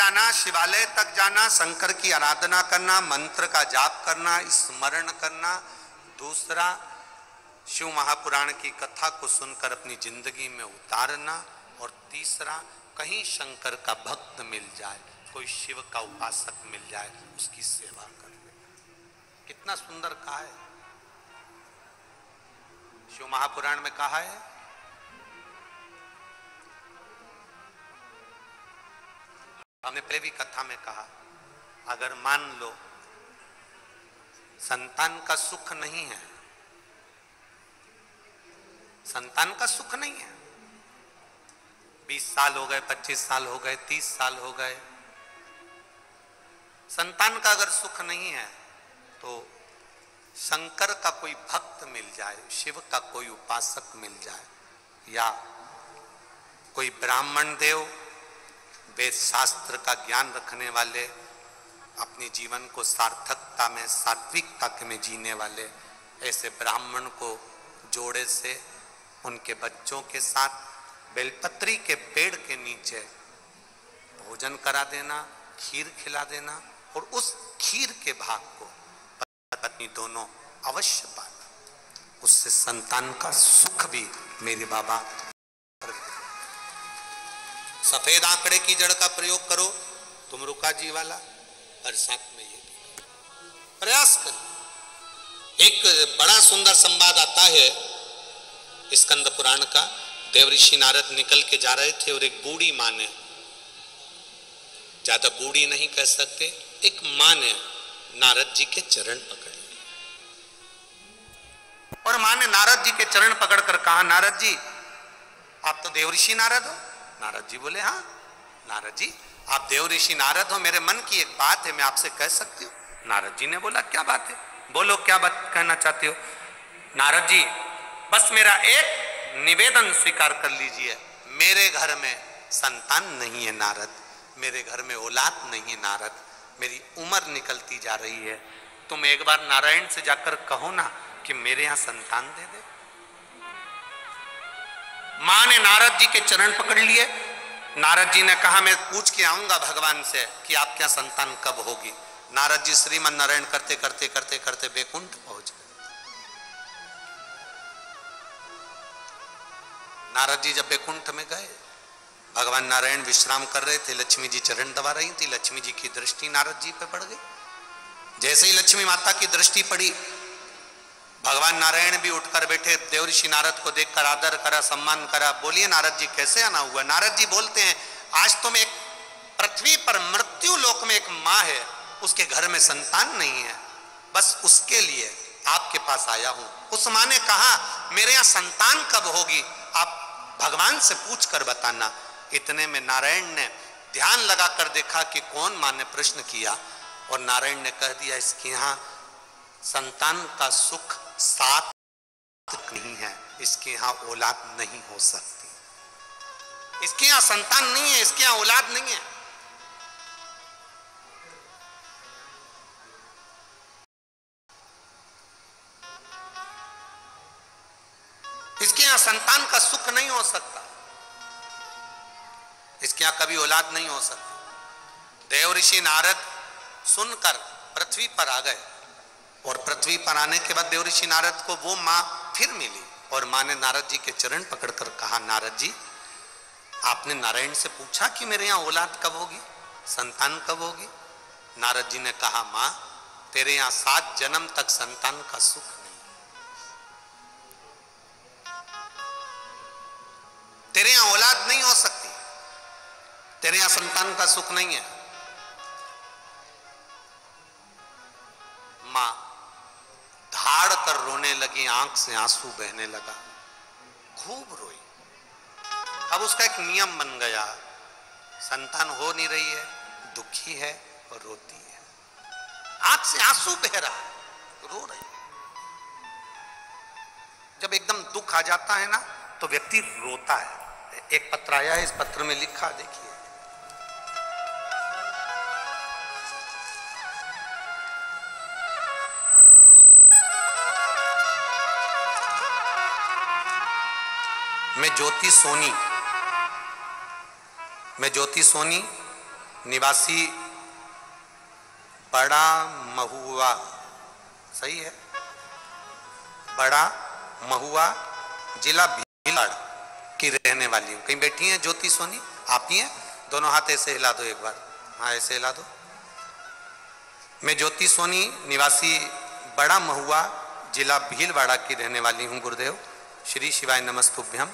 जाना, शिवालय तक जाना, शंकर की आराधना करना, मंत्र का जाप करना, स्मरण करना। दूसरा, शिव महापुराण की कथा को सुनकर अपनी जिंदगी में उतारना। और तीसरा, कहीं शंकर का भक्त मिल जाए, कोई शिव का उपासक मिल जाए, उसकी सेवा कर ले। कितना सुंदर कहा है। शिव महापुराण में कहा है, हमने पहले भी कथा में कहा, अगर मान लो संतान का सुख नहीं है, संतान का सुख नहीं है, 20 साल हो गए, 25 साल हो गए, 30 साल हो गए, संतान का अगर सुख नहीं है, तो शंकर का कोई भक्त मिल जाए, शिव का कोई उपासक मिल जाए, या कोई ब्राह्मण देव, वेद शास्त्र का ज्ञान रखने वाले, अपने जीवन को सार्थकता में, सात्विकता में जीने वाले, ऐसे ब्राह्मण को जोड़े से उनके बच्चों के साथ बेलपत्री के पेड़ के नीचे भोजन करा देना, खीर खिला देना, और उस खीर के भाग को पत्नी दोनों अवश्य पाना। उससे संतान का सुख भी मेरे बाबा। सफेद आंकड़े की जड़ का प्रयोग करो, तुम रुका जी वाला, और साथ में ये भी प्रयास करो। एक बड़ा सुंदर संवाद आता है स्कंद पुराण का। देवऋषि नारद निकल के जा रहे थे और एक बूढ़ी माँ ने, ज्यादा बूढ़ी नहीं कह सकते, एक माँ ने नारद जी के चरण पकड़ लिए, और माँ ने नारद जी के चरण पकड़कर कहा, नारद जी आप तो देवऋषि नारद हो। नारद जी बोले, हाँ नारद जी आप देवऋषि नारद हो, मेरे मन की एक बात है, मैं आपसे कह सकती हूँ। नारद जी ने बोला, क्या बात है, बोलो क्या बात कहना चाहते हो। नारद जी बस मेरा एक निवेदन स्वीकार कर लीजिए, मेरे घर में संतान नहीं है नारद, मेरे घर में औलाद नहीं है नारद, मेरी उम्र निकलती जा रही है, तुम एक बार नारायण से जाकर कहो ना कि मेरे यहाँ संतान दे दे। मां ने नारद जी के चरण पकड़ लिए। नारद जी ने कहा, मैं पूछ के आऊंगा भगवान से कि आपके यहाँ संतान कब होगी। नारद जी श्रीमन नारायण करते करते करते करते बैकुंठ पहुंच गए। नारद जी जब बैकुंठ में गए, भगवान नारायण विश्राम कर रहे थे, लक्ष्मी जी चरण दबा रही थी, लक्ष्मी जी की दृष्टि नारद जी पे पड़ गई। जैसे ही लक्ष्मी माता की दृष्टि पड़ी, भगवान नारायण भी उठकर बैठे, देवऋषि नारद को देखकर आदर करा, सम्मान करा। बोलिए नारद जी कैसे आना हुआ। नारद जी बोलते हैं, आज तुम एक पृथ्वी पर मृत्यु लोक में एक माँ है, उसके घर में संतान नहीं है, बस उसके लिए आपके पास आया हूं। उस माँ ने कहा, मेरे यहाँ संतान कब होगी, आप भगवान से पूछ कर बताना। इतने में नारायण ने ध्यान लगाकर देखा कि कौन माँ ने प्रश्न किया, और नारायण ने कह दिया, इसके यहाँ संतान का सुख साथ नहीं है, इसके यहाँ औलाद नहीं हो सकती, इसके यहाँ संतान नहीं है, इसके यहाँ औलाद नहीं है। इसके यहाँ संतान का सुख नहीं हो सकता, इसके यहाँ कभी औलाद नहीं हो सकती। देवऋषि नारद सुनकर पृथ्वी पर आ गए, और पृथ्वी पर आने के बाद देवऋषि नारद को वो माँ फिर मिली, और माँ ने नारद जी के चरण पकड़कर कहा, नारद जी आपने नारायण से पूछा कि मेरे यहाँ औलाद कब होगी, संतान कब होगी। नारद जी ने कहा, माँ तेरे यहाँ 7 जन्म तक संतान का सुख नहीं, तेरे यहाँ औलाद नहीं हो सकती, तेरे यहाँ संतान का सुख नहीं है। मां धाड़ कर रोने लगी, आंख से आंसू बहने लगा, खूब रोई। अब उसका एक नियम बन गया, संतान हो नहीं रही है, दुखी है और रोती है, आंख से आंसू बह रहा है, रो रही है। जब एकदम दुख आ जाता है ना, तो व्यक्ति रोता है। एक पत्र आया है, इस पत्र में लिखा, देखिए, मैं ज्योति सोनी निवासी बड़ा महुआ, सही है, बड़ा महुआ, जिला भीलवाड़ा की रहने वाली हूँ। कहीं बैठी हैं ज्योति सोनी? आप ही हैं? दोनों हाथ ऐसे हिला दो एक बार, हाँ ऐसे हिला दो। मैं ज्योति सोनी निवासी बड़ा महुआ जिला भीलवाड़ा की रहने वाली हूँ गुरुदेव। श्री शिवाय नमस्तुभ्यम।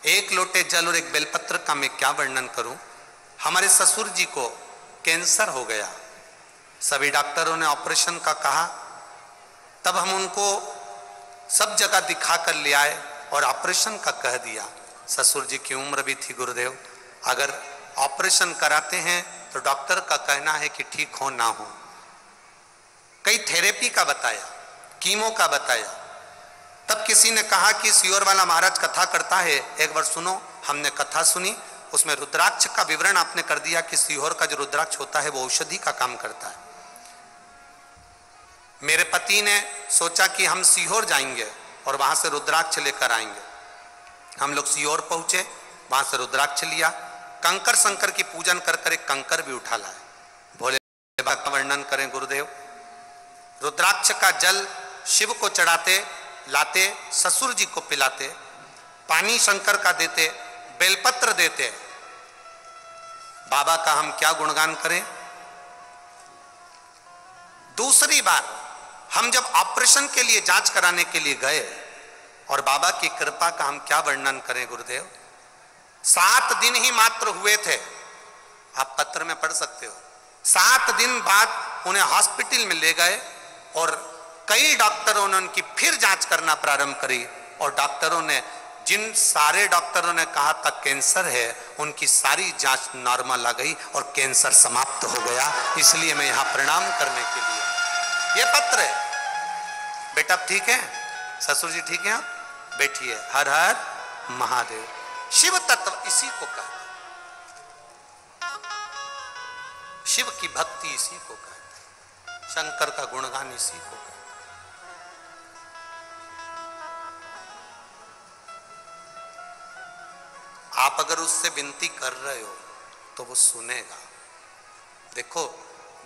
एक लोटे जल और एक बेलपत्र का मैं क्या वर्णन करूं। हमारे ससुर जी को कैंसर हो गया, सभी डॉक्टरों ने ऑपरेशन का कहा, तब हम उनको सब जगह दिखा कर ले आए और ऑपरेशन का कह दिया। ससुर जी की उम्र भी थी गुरुदेव, अगर ऑपरेशन कराते हैं तो डॉक्टर का कहना है कि ठीक हो ना हो। कई थेरेपी का बताया, कीमो का बताया, तब किसी ने कहा कि सीहोर वाला महाराज कथा करता है, एक बार सुनो। हमने कथा सुनी, उसमें रुद्राक्ष का विवरण आपने कर दिया कि सीहोर का जो रुद्राक्ष होता है वो औषधि का काम करता है। मेरे पति ने सोचा कि हम सीहोर जाएंगे और वहां से रुद्राक्ष लेकर आएंगे। हम लोग सीहोर पहुंचे, वहां से रुद्राक्ष लिया, कंकर शंकर की पूजन कर कर एक कंकर भी उठा लाए। भोले बाबा का वर्णन करें गुरुदेव, रुद्राक्ष का जल शिव को चढ़ाते, लाते, ससुर जी को पिलाते, पानी शंकर का देते, बेलपत्र देते। बाबा का हम क्या गुणगान करें। दूसरी बार हम जब ऑपरेशन के लिए जांच कराने के लिए गए और बाबा की कृपा का हम क्या वर्णन करें गुरुदेव। 7 दिन ही मात्र हुए थे, आप पत्र में पढ़ सकते हो। 7 दिन बाद उन्हें हॉस्पिटल में ले गए और कई डॉक्टरों ने उनकी फिर जांच करना प्रारंभ करी और डॉक्टरों ने, जिन सारे डॉक्टरों ने कहा था कैंसर है, उनकी सारी जांच नॉर्मल आ गई और कैंसर समाप्त हो गया। इसलिए मैं यहां प्रणाम करने के लिए, ये पत्र है। बेटा ठीक है, ससुर जी ठीक है, बैठिए। हर हर महादेव। शिव तत्व इसी को कहते, शिव की भक्ति इसी को कहते, शंकर का गुणगान इसी को कहते। आप अगर उससे विनती कर रहे हो तो वो सुनेगा। देखो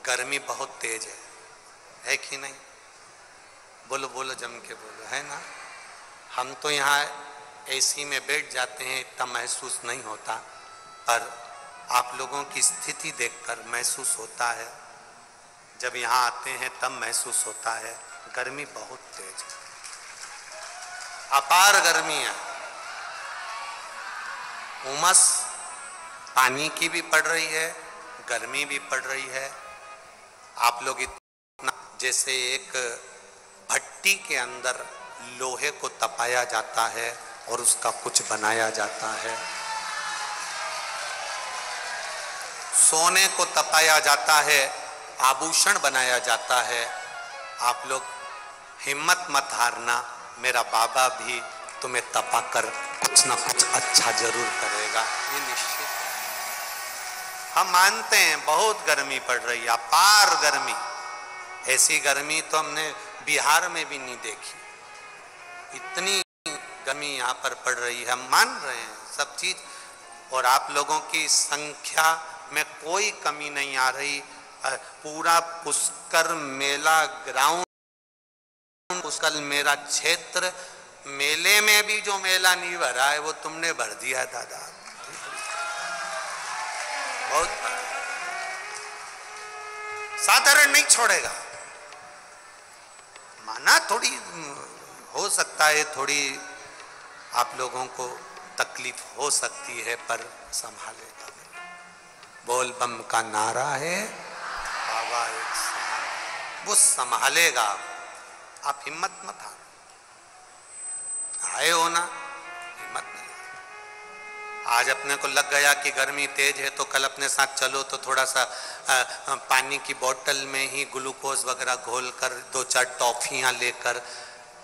गर्मी बहुत तेज है कि नहीं? बोलो बोलो, जम के बोलो, है ना? हम तो यहाँ एसी में बैठ जाते हैं, इतना महसूस नहीं होता, पर आप लोगों की स्थिति देखकर महसूस होता है। जब यहाँ आते हैं तब महसूस होता है। गर्मी बहुत तेज है, अपार गर्मी है, उमस पानी की भी पड़ रही है, गर्मी भी पड़ रही है। आप लोग इतना, जैसे एक भट्टी के अंदर लोहे को तपाया जाता है और उसका कुछ बनाया जाता है, सोने को तपाया जाता है, आभूषण बनाया जाता है। आप लोग हिम्मत मत हारना, मेरा बाबा भी तुम्हें तपा कर कुछ ना कुछ अच्छा जरूर करेगा, ये निश्चित है। हम मानते हैं बहुत गर्मी पड़ रही है, अपार गर्मी। ऐसी गर्मी तो हमने बिहार में भी नहीं देखी, इतनी गर्मी यहाँ पर पड़ रही है। हम मान रहे हैं सब चीज, और आप लोगों की संख्या में कोई कमी नहीं आ रही। पूरा पुष्कर मेला ग्राउंड, पुष्कर मेरा क्षेत्र, मेले में भी जो मेला नहीं भरा है वो तुमने भर दिया दादा, बहुत साधारण नहीं छोड़ेगा। माना थोड़ी हो सकता है, थोड़ी आप लोगों को तकलीफ हो सकती है, पर संभालेगा। बोल बम का नारा है, बाबा एक वो संभालेगा। आप हिम्मत मत हारो, आए हो ना, हिम्मत नहीं। आज अपने को लग गया कि गर्मी तेज है तो कल अपने साथ चलो तो थोड़ा सा पानी की बोतल में ही ग्लूकोज वगैरह घोल कर 2-4 टॉफियां लेकर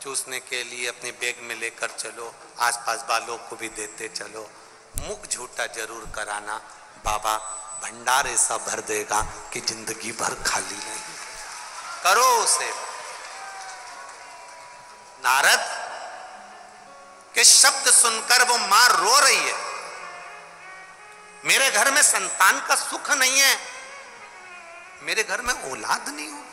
चूसने के लिए अपने बैग में लेकर चलो, आसपास वालों को भी देते चलो। मुख झूठा जरूर कराना, बाबा भंडार ऐसा भर देगा कि जिंदगी भर खाली नहीं। करो उसे। नारद के शब्द सुनकर वो मां रो रही है। मेरे घर में संतान का सुख नहीं है, मेरे घर में औलाद नहीं होगी,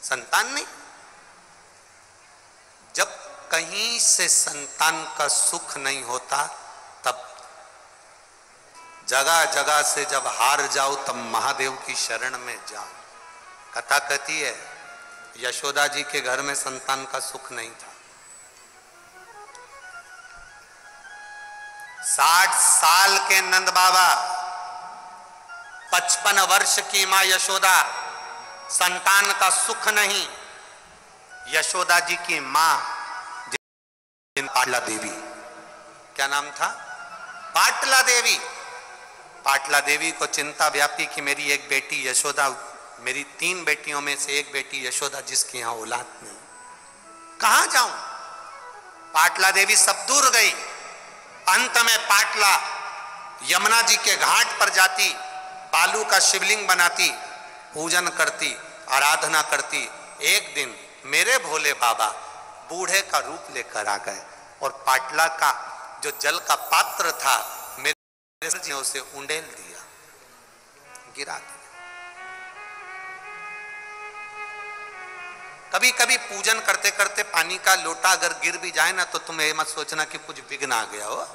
संतान नहीं। जब कहीं से संतान का सुख नहीं होता, तब जगह जगह से जब हार जाओ तब महादेव की शरण में जाओ। कथा कहती है यशोदा जी के घर में संतान का सुख नहीं था। 60 साल के नंद बाबा, 55 वर्ष की मां यशोदा, संतान का सुख नहीं। यशोदा जी की मां पाटला देवी, क्या नाम था? पाटला देवी। पाटला देवी को चिंता व्यापी कि मेरी एक बेटी यशोदा, मेरी 3 बेटियों में से एक बेटी यशोदा जिसकी यहां औलाद नहीं, कहां जाऊं? पाटला देवी सब दूर गई। अंत में पाटला यमुना जी के घाट पर जाती, बालू का शिवलिंग बनाती, पूजन करती, आराधना करती। एक दिन मेरे भोले बाबा बूढ़े का रूप लेकर आ गए और पाटला का जो जल का पात्र था मेरे से उसे उंडेल दिया, गिरा दिया। कभी कभी पूजन करते करते पानी का लोटा अगर गिर भी जाए ना, तो तुम ये मत सोचना कि कुछ विघ्न आ गया हो।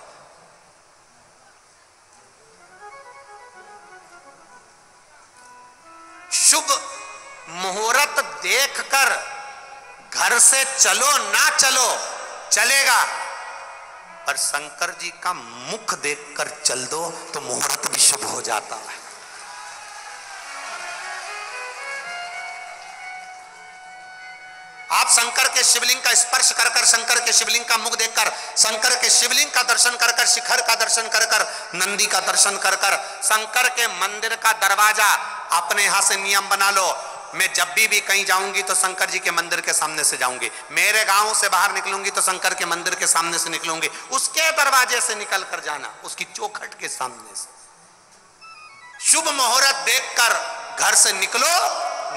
शुभ मुहूर्त देखकर घर से चलो ना चलो चलेगा, पर शंकर जी का मुख देखकर चल दो तो मुहूर्त भी शुभ हो जाता है। आप शंकर के शिवलिंग का स्पर्श कर कर, शंकर के शिवलिंग का मुख देखकर, शंकर के शिवलिंग का दर्शन कर कर, शिखर का दर्शन कर कर, नंदी का दर्शन कर कर, शंकर के मंदिर का दरवाजा अपने यहां से नियम बना लो। मैं जब भी कहीं जाऊंगी तो शंकर जी के मंदिर के सामने से जाऊंगी। मेरे गांव से बाहर निकलूंगी तो शंकर के मंदिर के सामने से निकलूंगी। उसके दरवाजे से निकल कर जाना, उसकी चौखट के सामने से। शुभ मुहूर्त देखकर घर से निकलो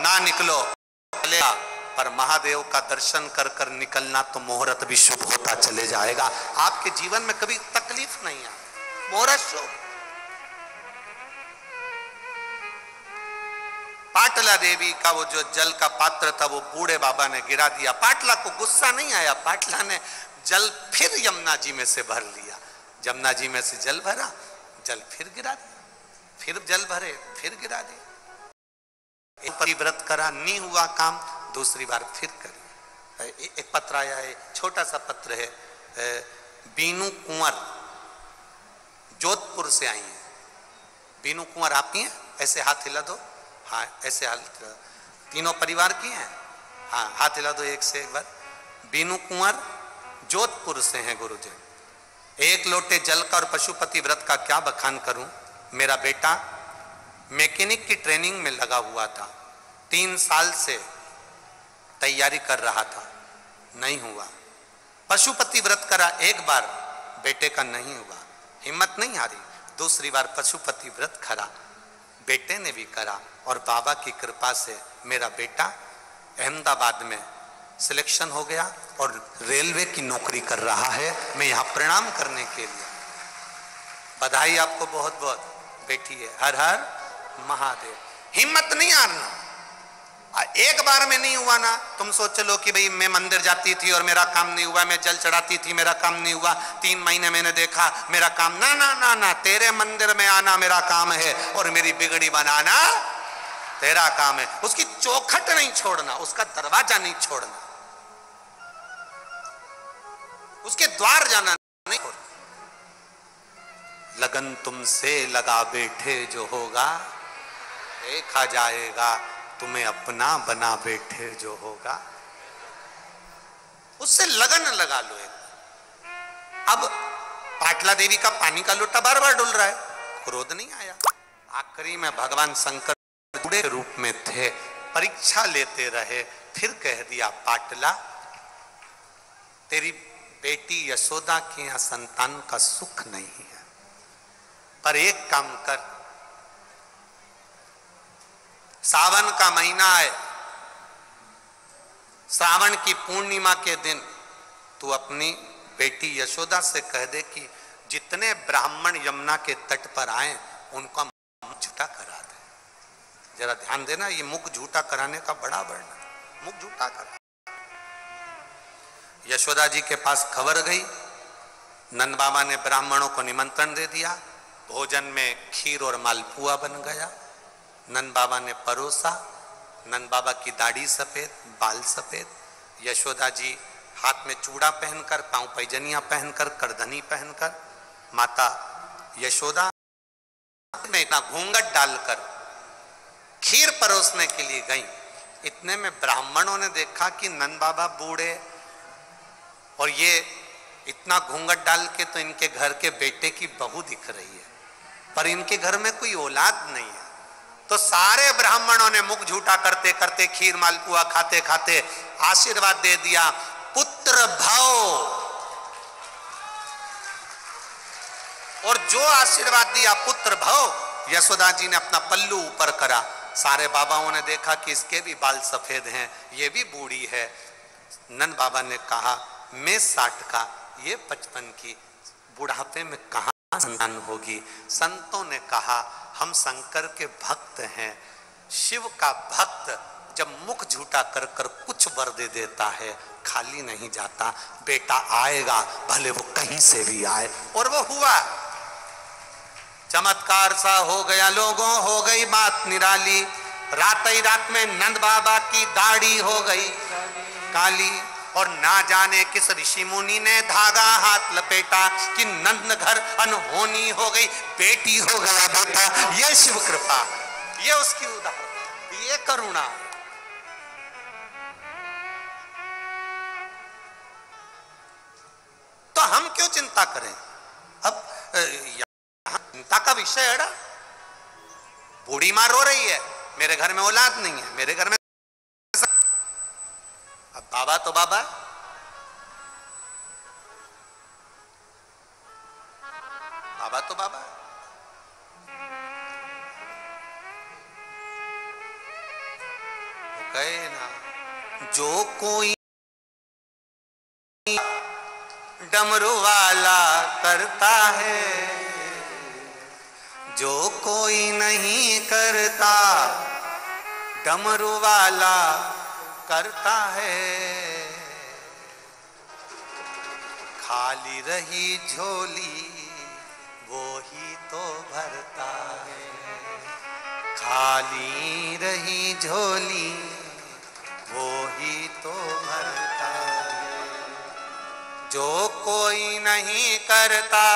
ना निकलो चलेगा, पर महादेव का दर्शन कर कर निकलना तो मुहूर्त भी शुभ होता चले जाएगा। आपके जीवन में कभी तकलीफ नहीं है, मुहूर्त शुभ। पाटला देवी का वो जो जल का पात्र था वो बूढ़े बाबा ने गिरा दिया। पाटला को गुस्सा नहीं आया, पाटला ने जल फिर यमुना जी में से भर लिया। यमुना जी में से जल भरा, जल फिर गिरा दिया, फिर जल भरे, फिर गिरा दिया। एक परिव्रत करा, नहीं हुआ काम, दूसरी बार फिर करी। एक पत्र आया है, छोटा सा पत्र है, बीनू कुंवर जोधपुर से आई है। बीनू कुंवर आप ही हैं? ऐसे हाथ हिला दो। हाँ, ऐसे हाथ, तीनों परिवार की हैं? हाँ, हाथ हिला दो एक से एक बार। बीनू कुंवर जोधपुर से हैं गुरुजी। एक लोटे जल का और पशुपति व्रत का क्या बखान करूं। मेरा बेटा मैकेनिक की ट्रेनिंग में लगा हुआ था, 3 साल से तैयारी कर रहा था, नहीं हुआ। पशुपति व्रत करा एक बार, बेटे का नहीं हुआ, हिम्मत नहीं हारी। दूसरी बार पशुपति व्रत करा, बेटे ने भी करा, और बाबा की कृपा से मेरा बेटा अहमदाबाद में सिलेक्शन हो गया और रेलवे की नौकरी कर रहा है। मैं यहाँ प्रणाम करने के लिए, बधाई आपको बहुत बहुत। बेटी है, हर हर महादेव। हिम्मत नहीं हारना। एक बार में नहीं हुआ ना, तुम सोच लो कि भाई मैं मंदिर जाती थी और मेरा काम नहीं हुआ, मैं जल चढ़ाती थी मेरा काम नहीं हुआ, 3 महीने मैंने देखा मेरा काम ना ना ना ना। तेरे मंदिर में आना मेरा काम है और मेरी बिगड़ी बनाना तेरा काम है। उसकी चौखट नहीं छोड़ना, उसका दरवाजा नहीं छोड़ना, उसके द्वार जाना नहीं छोड़ना। लगन तुमसे लगा बैठे जो होगा, देखा जाएगा तुम्हें अपना बना बैठे जो होगा। उससे लगन लगा लो। अब पाटला देवी का पानी का लोटा बार बार डुल रहा है, क्रोध नहीं आया। आखिरी में भगवान शंकर बूढ़े रूप में थे, परीक्षा लेते रहे, फिर कह दिया पाटला तेरी बेटी यशोदा के यहां संतान का सुख नहीं है, पर एक काम कर, सावन का महीना है, श्रावण की पूर्णिमा के दिन तू अपनी बेटी यशोदा से कह दे कि जितने ब्राह्मण यमुना के तट पर आए उनका मुख झूठा करा दे। जरा ध्यान देना, ये मुख झूठा कराने का बड़ा वर्णन, मुख झूठा करा। यशोदा जी के पास खबर गई, नंद बाबा ने ब्राह्मणों को निमंत्रण दे दिया, भोजन में खीर और मालपुआ बन गया। नंद बाबा ने परोसा, नंद बाबा की दाढ़ी सफेद, बाल सफेद, यशोदा जी हाथ में चूड़ा पहनकर, पांव पैजनिया पहनकर, करधनी पहनकर, माता यशोदा में इतना घूंघट डालकर खीर परोसने के लिए गई। इतने में ब्राह्मणों ने देखा कि नंद बाबा बूढ़े और ये इतना घूंघट डाल के तो इनके घर के बेटे की बहू दिख रही है, पर इनके घर में कोई औलाद नहीं है। तो सारे ब्राह्मणों ने मुख झूठा करते करते, खीर मालपुआ खाते खाते आशीर्वाद दे दिया, पुत्र भव। और जो आशीर्वाद दिया पुत्र भव, यशोदा जी ने अपना पल्लू ऊपर करा। सारे बाबाओं ने देखा कि इसके भी बाल सफेद हैं, ये भी बूढ़ी है। नंद बाबा ने कहा, मैं 60 का, ये 55 की, बुढ़ापे में कहां संतान होगी। संतों ने कहा, हम शंकर के भक्त हैं, शिव का भक्त जब मुख झूठा कर कर कुछ वर दे देता है, खाली नहीं जाता, बेटा आएगा, भले वो कहीं से भी आए। और वो हुआ, चमत्कार सा हो गया लोगों, हो गई बात निराली। रात ही रात में नंद बाबा की दाढ़ी हो गई काली, और ना जाने किस ऋषि मुनि ने धागा हाथ लपेटा कि नंद घर अनहोनी हो गई, बेटी हो गया बेटा। ये शिव कृपा, ये उसकी उदाहरण, ये करुणा। तो हम क्यों चिंता करें? अब चिंता का विषय है ना, बूढ़ी माँ रो रही है, मेरे घर में औलाद नहीं है, मेरे घर में। अब बाबा तो बाबा, बाबा तो बाबा, तो कहे ना, जो कोई डमरू वाला करता है, जो कोई नहीं करता डमरू वाला करता है। खाली रही झोली वो ही तो भरता है, खाली रही झोली वो ही तो भरता है। जो कोई नहीं करता